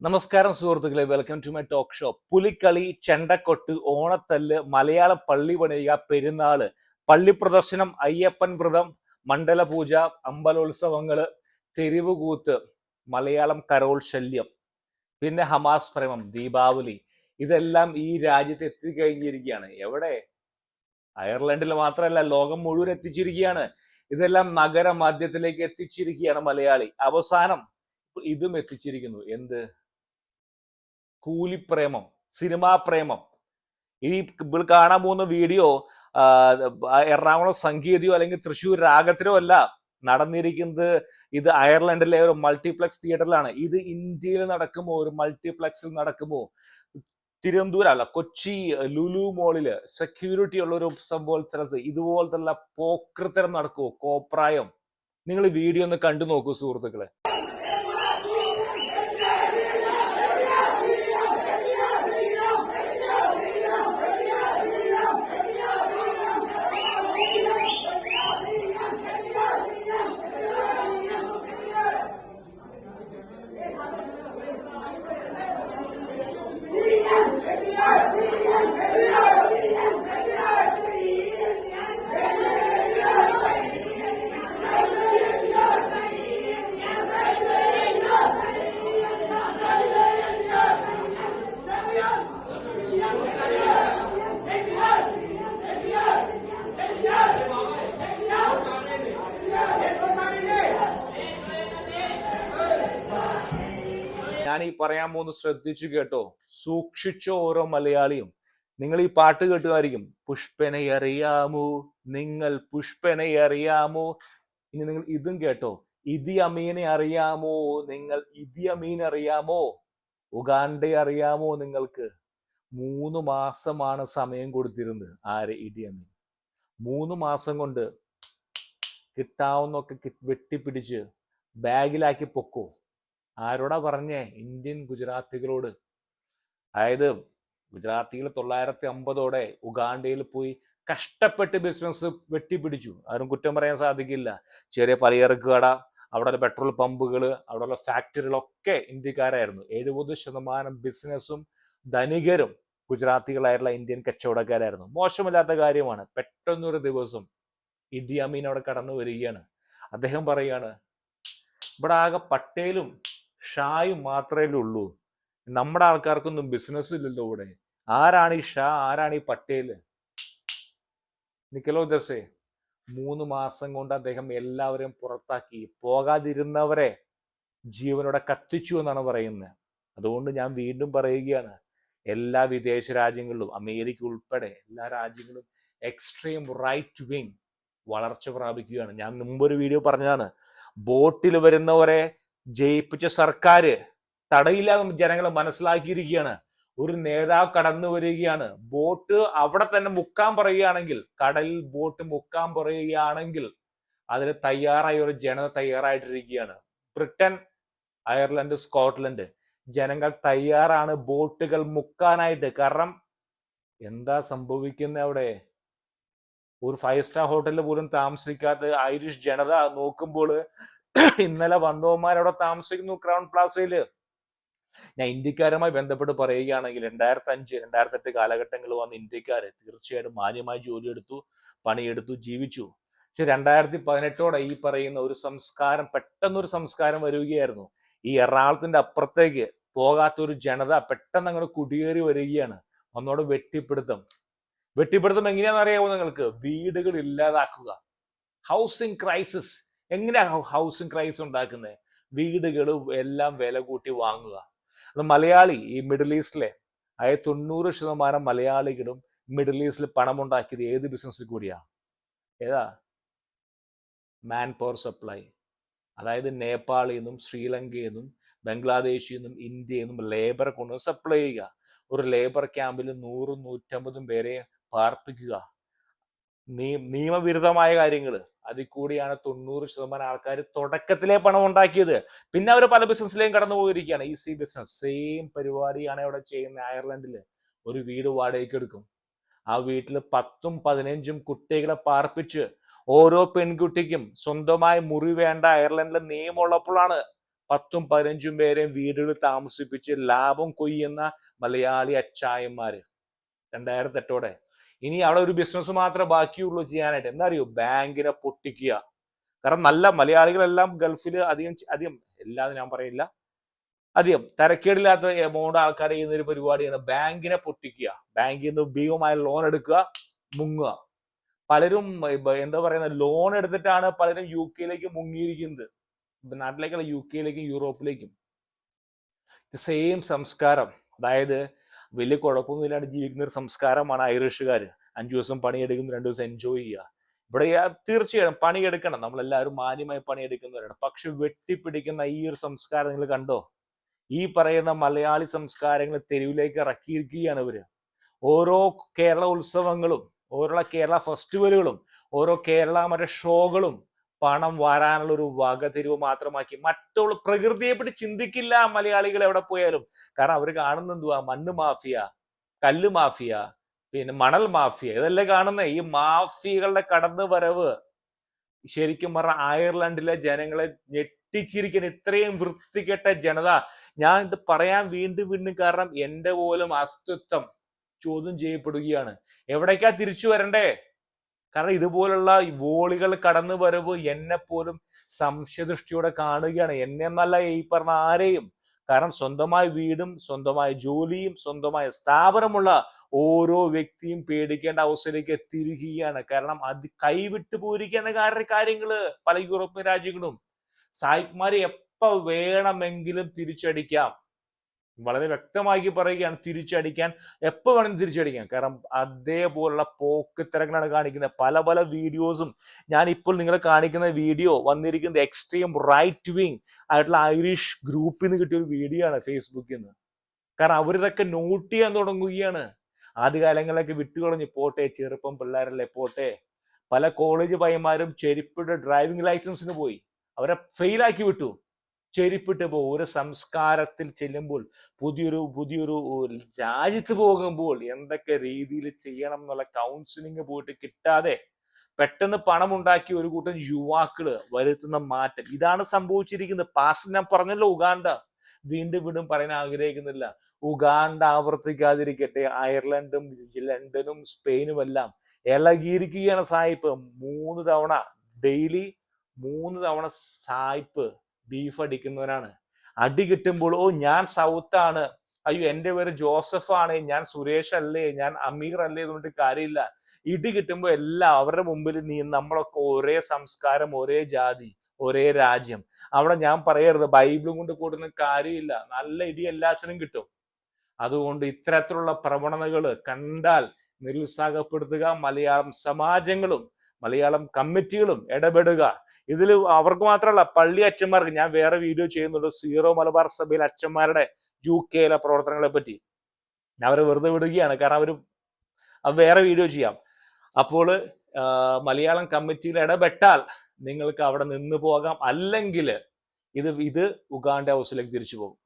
നമസ്കാരം സുഹൃത്തുക്കളെ, welcome to my talk show. Pulikali, ചെണ്ടക്കൊട്ട്, ഓണത്തല്ല്, മലയാളം പള്ളി പണിയുക, പെരുന്നാള്, പള്ളി പ്രദർശനം, അയ്യപ്പൻ വ്രതം, മണ്ഡലപൂജ, അമ്പലോത്സവങ്ങള്, തെരുവുകൂത്ത്, മലയാളം കരോൾ ശല്യം, പിന്നെ ഹമാസ് പ്രേമം, ദീപാവലി, ഇതെല്ലാം ഈ രാജ്യത്ത് എത്തിക്കഴിഞ്ഞിരിക്കുകയാണ്. എവിടെ? അയർലൻഡിൽ മാത്രമല്ല, ലോകം മുഴുവൻ എത്തിച്ചിരിക്കുകയാണ്. ഇതെല്ലാം നഗരമധ്യത്തിലേക്ക് എത്തിച്ചിരിക്കുകയാണ് മലയാളി. അവസാനം ഇതും എത്തിച്ചിരിക്കുന്നു. എന്ത്? കൂലിപ്രേമം, സിനിമാ പ്രേമം. ഈ ഇപ്പോൾ കാണാൻ പോകുന്ന വീഡിയോ എറണാകുളം സംഗീതയോ അല്ലെങ്കിൽ തൃശ്ശൂർ രാഗത്തിലോ അല്ല നടന്നിരിക്കുന്നത്. ഇത് അയർലൻഡിലെ ഒരു മൾട്ടിപ്ലക്സ് തിയേറ്ററിലാണ്. ഇത് ഇന്ത്യയിൽ നടക്കുമോ? ഒരു മൾട്ടിപ്ലക്സിൽ നടക്കുമോ? തിരുവനന്തപുരം അല്ല, കൊച്ചി ലുലു മോളില് സെക്യൂരിറ്റി ഉള്ള ഒരു സംഭവത്തിനകത്ത് ഇതുപോലത്തെ പോക്കൃത്തരം നടക്കുമോ? കോപ്രായം. നിങ്ങൾ വീഡിയോ ഒന്ന് കണ്ടു നോക്കൂ സുഹൃത്തുക്കളെ. ഞാൻ ഈ പറയാൻ പോകുന്നത് ശ്രദ്ധിച്ചു കേട്ടോ, സൂക്ഷിച്ചോ ഓരോ മലയാളിയും. നിങ്ങൾ ഈ പാട്ട് കേട്ടുമായിരിക്കും, പുഷ്പനെ അറിയാമോ, നിങ്ങൾ പുഷ്പനെ അറിയാമോ. ഇനി നിങ്ങൾ ഇതും കേട്ടോ, ഇതി അമീനെ അറിയാമോ, നിങ്ങൾ ഇതി അമീൻ അറിയാമോ. ഉഗാണ്ടയെ അറിയാമോ നിങ്ങൾക്ക്? 3 മാസമാണ് സമയം കൊടുത്തിരുന്നത്. ആര്? ഇതി അമീൻ. 3 മാസം കൊണ്ട് കിട്ടാവുന്നൊക്കെ വെട്ടിപ്പിടിച്ച് ബാഗിലാക്കി പൊക്കോ. ആരോടാ പറഞ്ഞേ? ഇന്ത്യൻ ഗുജറാത്തികളോട്. അതായത് ഗുജറാത്തികൾ 950ഓടെ ഉഗാണ്ടയിൽ പോയി കഷ്ടപ്പെട്ട് ബിസിനസ് വെട്ടിപ്പിടിച്ചു. ആരും കുറ്റം പറയാൻ സാധിക്കില്ല. ചെറിയ പലചരക്ക് കട, അവിടെയുള്ള പെട്രോൾ പമ്പുകൾ, അവിടെയുള്ള ഫാക്ടറികളൊക്കെ ഇന്ത്യക്കാരായിരുന്നു. 70% ബിസിനസ്സും ധനികരും ഗുജറാത്തികളായിട്ടുള്ള ഇന്ത്യൻ കച്ചവടക്കാരായിരുന്നു. മോശമില്ലാത്ത കാര്യമാണ്. പെട്ടെന്നൊരു ദിവസം ഇതി അമീൻ അവിടെ കടന്നു വരികയാണ്. അദ്ദേഹം പറയാണ്, ഇവിടെ ആകെ പട്ടേലും ഷായും മാത്രമേ ഉള്ളൂ, നമ്മുടെ ആൾക്കാർക്കൊന്നും ബിസിനസ് ഇല്ലല്ലോ ഇവിടെ. ആരാണ് ഈ ഷാ, ആരാണ് ഈ പട്ടേല്? നിക്കലോ ദസേ. 3 മാസം കൊണ്ട് അദ്ദേഹം എല്ലാവരെയും പുറത്താക്കി. പോകാതിരുന്നവരെ ജീവനോടെ കത്തിച്ചു എന്നാണ് പറയുന്നത്. അതുകൊണ്ട് ഞാൻ വീണ്ടും പറയുകയാണ്, എല്ലാ വിദേശ രാജ്യങ്ങളിലും, അമേരിക്ക ഉൾപ്പെടെ എല്ലാ രാജ്യങ്ങളും എക്സ്ട്രീം റൈറ്റ് വിങ് വളർച്ച പ്രാപിക്കുകയാണ്. ഞാൻ മുമ്പൊരു വീഡിയോ പറഞ്ഞതാണ്, ബോട്ടിൽ വരുന്നവരെ ജയിപ്പിച്ച സർക്കാർ തടയില്ല ജനങ്ങളെ മനസ്സിലാക്കിയിരിക്കുകയാണ്. ഒരു നേതാവ് കടന്നു വരികയാണ്, ബോട്ട് അവിടെ തന്നെ മുക്കാൻ പറയുകയാണെങ്കിൽ, കടലിൽ ബോട്ട് മുക്കാൻ പറയുകയാണെങ്കിൽ അതിന് തയ്യാറായ ഒരു ജനത തയ്യാറായിട്ടിരിക്കുകയാണ്. ബ്രിട്ടൻ, അയർലൻഡ്, സ്കോട്ട്ലൻഡ് ജനങ്ങൾ തയ്യാറാണ് ബോട്ടുകൾ മുക്കാനായിട്ട്. കാരണം എന്താ സംഭവിക്കുന്നത് അവിടെ? ഒരു 5 സ്റ്റാർ ഹോട്ടലിൽ പോലും താമസിക്കാത്ത ഐറിഷ് ജനത നോക്കുമ്പോൾ ഇന്നലെ വന്നവന്മാർ അവിടെ താമസിക്കുന്നു ക്രൗൺ പ്ലാസയില്. ഞാൻ ഇന്ത്യക്കാരുമായി ബന്ധപ്പെട്ട് പറയുകയാണെങ്കിൽ 2005, 2008 കാലഘട്ടങ്ങളിൽ വന്ന ഇന്ത്യക്കാര് തീർച്ചയായിട്ടും മാന്യമായി ജോലിയെടുത്തു, പണിയെടുത്തു, ജീവിച്ചു. പക്ഷെ 2018ഓടെ ഈ പറയുന്ന ഒരു സംസ്കാരം, പെട്ടെന്നൊരു സംസ്കാരം വരികയായിരുന്നു. ഈ എറണാകുളത്തിന്റെ അപ്പുറത്തേക്ക് പോകാത്തൊരു ജനത പെട്ടെന്ന് അങ്ങനെ കുടിയേറി വരികയാണ്. ഒന്നോടെ വെട്ടിപ്പിടുത്തം എങ്ങനെയാണെന്ന് അറിയാമോ നിങ്ങൾക്ക്? വീടുകൾ ഇല്ലാതാക്കുക. Housing crisis. എങ്ങനെയാ ഹൗസിംഗ് ക്രൈസിസ് ഉണ്ടാക്കുന്നത്? വീടുകൾ എല്ലാം വില കൂട്ടി വാങ്ങുക. അത് മലയാളി, ഈ മിഡിൽ ഈസ്റ്റിലെ, അതായത് 90% മലയാളികളും മിഡിൽ ഈസ്റ്റിൽ പണമുണ്ടാക്കിയത് ഏത് ബിസിനസ്സിൽ കൂടിയാ? ഏതാ? Man power supply. അതായത് നേപ്പാളിൽ നിന്നും, ശ്രീലങ്കയിൽ നിന്നും, ബംഗ്ലാദേശിൽ നിന്നും, ഇന്ത്യയിൽ നിന്നും ലേബറെ കൊണ്ട് സപ്ലൈ ചെയ്യുക. ഒരു ലേബർ ക്യാമ്പിൽ 100-150 പേരെ പാർപ്പിക്കുക. നിയമവിരുദ്ധമായ കാര്യങ്ങൾ. അതിൽ കൂടിയാണ് 90% ആൾക്കാർ തുടക്കത്തിലെ പണം ഉണ്ടാക്കിയത്. പിന്നെ അവർ പല ബിസിനസ്സിലേയും കടന്നു പോയിരിക്കുകയാണ്. Easy business. സെയിം പരിപാടിയാണ് ഇവിടെ ചെയ്യുന്നത്. അയർലൻഡില് ഒരു വീട് വാടകയ്ക്ക് എടുക്കും. ആ വീട്ടിൽ 10-15 കുട്ടികളെ പാർപ്പിച്ച് ഓരോ പെൺകുട്ടിക്കും സ്വന്തമായി മുറി വേണ്ട. അയർലൻഡിലെ നിയമമുള്ളപ്പോഴാണ് 10ഉം 15ഉം പേരെയും വീടുകളിൽ താമസിപ്പിച്ച് ലാഭം കൊയ്യുന്ന മലയാളി അച്ചായന്മാര് 2008 ഇനി അവിടെ ഒരു ബിസിനസ് മാത്രമേ ബാക്കിയുള്ളൂ ചെയ്യാനായിട്ട്. എന്താ അറിയോ? ബാങ്കിനെ പൊട്ടിക്കുക. കാരണം നല്ല മലയാളികളെല്ലാം ഗൾഫിൽ അധികം എല്ലാവരും ഞാൻ പറയില്ല, അധികം തരക്കേടില്ലാത്ത എമൗണ്ട് ആൾക്കാർ ചെയ്യുന്ന ഒരു പരിപാടിയാണ് ബാങ്കിനെ പൊട്ടിക്കുക. ബാങ്കിൽ നിന്ന് ഭീമമായ ലോൺ എടുക്കുക, മുങ്ങുക. പലരും എന്താ പറയുന്ന ലോൺ എടുത്തിട്ടാണ് പലരും UK മുങ്ങിയിരിക്കുന്നത്. നാട്ടിലേക്കുള്ള UK യൂറോപ്പിലേക്കും സെയിം സംസ്കാരം. അതായത് വലിയ കുഴപ്പമൊന്നുമില്ലാണ്ട് ജീവിക്കുന്ന ഒരു സംസ്കാരമാണ് ഐറിഷുകാർ. 5 ദിവസം പണിയെടുക്കുന്നു, 2 ദിവസം എൻജോയ് ചെയ്യുക. ഇവിടെ തീർച്ചയായും പണിയെടുക്കണം, നമ്മളെല്ലാവരും മാന്യമായി പണിയെടുക്കുന്നവരാണ്. പക്ഷെ വെട്ടിപ്പിടിക്കുന്ന ഈ ഒരു സംസ്കാരം നിങ്ങൾ കണ്ടോ? ഈ പറയുന്ന മലയാളി സംസ്കാരങ്ങൾ തെരുവിലേക്ക് ഇറക്കിയിരിക്കുകയാണ് ഇവര്. ഓരോ കേരള ഉത്സവങ്ങളും, ഓരോ കേരള ഫെസ്റ്റിവലുകളും, ഓരോ കേരള മറ്റേ ഷോകളും പണം വരാനുള്ള ഒരു വകതിരിവ് മാത്രമാക്കി. മറ്റുള്ള പ്രകൃതിയെ പറ്റി ചിന്തിക്കില്ല മലയാളികൾ എവിടെ പോയാലും. കാരണം അവർ കാണുന്ന എന്തുവാ? മണ്ണ് മാഫിയ, കല്ല് മാഫിയ, പിന്നെ മണൽ മാഫിയ, ഇതല്ലേ കാണുന്നത്. ഈ മാഫിയകളുടെ കടന്നു വരവ് ശരിക്കും പറഞ്ഞ അയർലൻഡിലെ ജനങ്ങളെ ഞെട്ടിച്ചിരിക്കുന്ന ഇത്രയും വൃത്തികെട്ട ജനത. ഞാൻ ഇത് പറയാൻ വീണ്ടും വീണ്ടും കാരണം എന്റെ പോലും അസ്തിത്വം ചോദ്യം ചെയ്യപ്പെടുകയാണ്. എവിടേക്കാ തിരിച്ചു വരണ്ടേ? കാരണം ഇതുപോലുള്ള വോളികൾ കടന്നു വരവ് എന്നെ പോലും സംശയദൃഷ്ടിയോടെ കാണുകയാണ്. എന്നെ എന്നല്ല ഈ പറഞ്ഞ ആരെയും. കാരണം സ്വന്തമായ വീടും സ്വന്തമായ ജോലിയും സ്വന്തമായ സ്ഥാപനമുള്ള ഓരോ വ്യക്തിയും പേടിക്കേണ്ട അവസ്ഥയിലേക്ക് എത്തിയിരിക്കുകയാണ്. കാരണം അത് കൈവിട്ടു പോയിരിക്കുന്ന കാര്യങ്ങള് പല യൂറോപ്യൻ രാജ്യങ്ങളും. സായിപ്പ്മാരെ എപ്പോ വേണമെങ്കിലും തിരിച്ചടിക്കാം. വളരെ വ്യക്തമാക്കി പറയുകയാണ്, തിരിച്ചടിക്കാൻ എപ്പോ വേണമെങ്കിലും തിരിച്ചടിക്കാം. കാരണം അതേപോലുള്ള പോക്കുത്തരങ്ങളാണ് കാണിക്കുന്നത്. പല പല വീഡിയോസും ഞാൻ ഇപ്പോൾ നിങ്ങളെ കാണിക്കുന്ന വീഡിയോ വന്നിരിക്കുന്നത് എക്സ്ട്രീം റൈറ്റ് വിങ് ആയിട്ടുള്ള ഐറിഷ് ഗ്രൂപ്പിൽ നിന്ന് കിട്ടിയ ഒരു വീഡിയോ ആണ് ഫേസ്ബുക്കിൽ നിന്ന്. കാരണം അവരിതൊക്കെ നോട്ട് ചെയ്യാൻ തുടങ്ങുകയാണ്. ആദ്യകാലങ്ങളിലൊക്കെ വിട്ടുകളഞ്ഞു, പോട്ടെ ചെറുപ്പം പിള്ളേരല്ലേ പോട്ടെ. പല കോളേജ് പയ്യന്മാരും ചെരുപ്പിട്ട് ഡ്രൈവിംഗ് ലൈസൻസിന് പോയി, അവരെ ഫെയിലാക്കി വിട്ടു. ചെരുപ്പിട്ട് പോകും. ഒരു സംസ്കാരത്തിൽ ചെല്ലുമ്പോൾ, പുതിയൊരു രാജ്യത്ത് പോകുമ്പോൾ എന്തൊക്കെ രീതിയിൽ ചെയ്യണം എന്നുള്ള കൗൺസിലിംഗ് പോയിട്ട് കിട്ടാതെ പെട്ടെന്ന് പണം ഉണ്ടാക്കി ഒരു കൂട്ടം യുവാക്കള് വരുത്തുന്ന മാറ്റം ഇതാണ് സംഭവിച്ചിരിക്കുന്നത്. പാസ്റ്റ് ഞാൻ പറഞ്ഞല്ലോ ഉഗാണ്ട, വീണ്ടും വീണ്ടും പറയാൻ ആഗ്രഹിക്കുന്നില്ല. ഉഗാണ്ട ആവർത്തിക്കാതിരിക്കട്ടെ. അയർലൻഡും ലണ്ടനും സ്പെയിനും എല്ലാം ഇളകിയിരിക്കുകയാണ്. സായിപ്പ് 3 തവണ ഡെയിലി 3 തവണ സായിപ്പ് ബീഫ് അടിക്കുന്നവനാണ്. അടി കിട്ടുമ്പോൾ ഓ ഞാൻ സൗത്താണ്, അയ്യോ എന്റെ പേര് ജോസഫ് ആണ്, ഞാൻ സുരേഷ് അല്ലേ, ഞാൻ അമീർ അല്ലേ എന്നിട്ട് കാര്യമില്ല. ഇടി കിട്ടുമ്പോൾ എല്ലാം അവരുടെ മുമ്പിൽ നമ്മളൊക്കെ ഒരേ സംസ്കാരം, ഒരേ ജാതി, ഒരേ രാജ്യം. അവിടെ ഞാൻ പറയരുത് ബൈബിളും കൊണ്ട് കൂടുന്ന കാര്യമില്ല. നല്ല ഇടി എല്ലാത്തിനും കിട്ടും. അതുകൊണ്ട് ഇത്തരത്തിലുള്ള പ്രവണതകൾ കണ്ടാൽ നിരുത്സാഹപ്പെടുത്തുക. മലയാളം സമാജങ്ങളും മലയാളം കമ്മിറ്റികളും ഇടപെടുക. ഇതിൽ അവർക്ക് മാത്രമല്ല, പള്ളി അച്ഛന്മാർക്ക് ഞാൻ വേറെ വീഡിയോ ചെയ്യുന്നുണ്ട്. സീറോ മലബാർ സഭയിലെ അച്ഛന്മാരുടെ UK പ്രവർത്തനങ്ങളെ പറ്റി. അവരെ വെറുതെ വിടുകയാണ്, കാരണം അത് വേറെ വീഡിയോ ചെയ്യാം. അപ്പോൾ മലയാളം കമ്മിറ്റിയിൽ ഇടപെട്ടാൽ നിങ്ങൾക്ക് അവിടെ നിന്ന് പോകാം. അല്ലെങ്കിൽ ഇത് ഉഗാണ്ട ഹൗസിലേക്ക് തിരിച്ചു പോകും.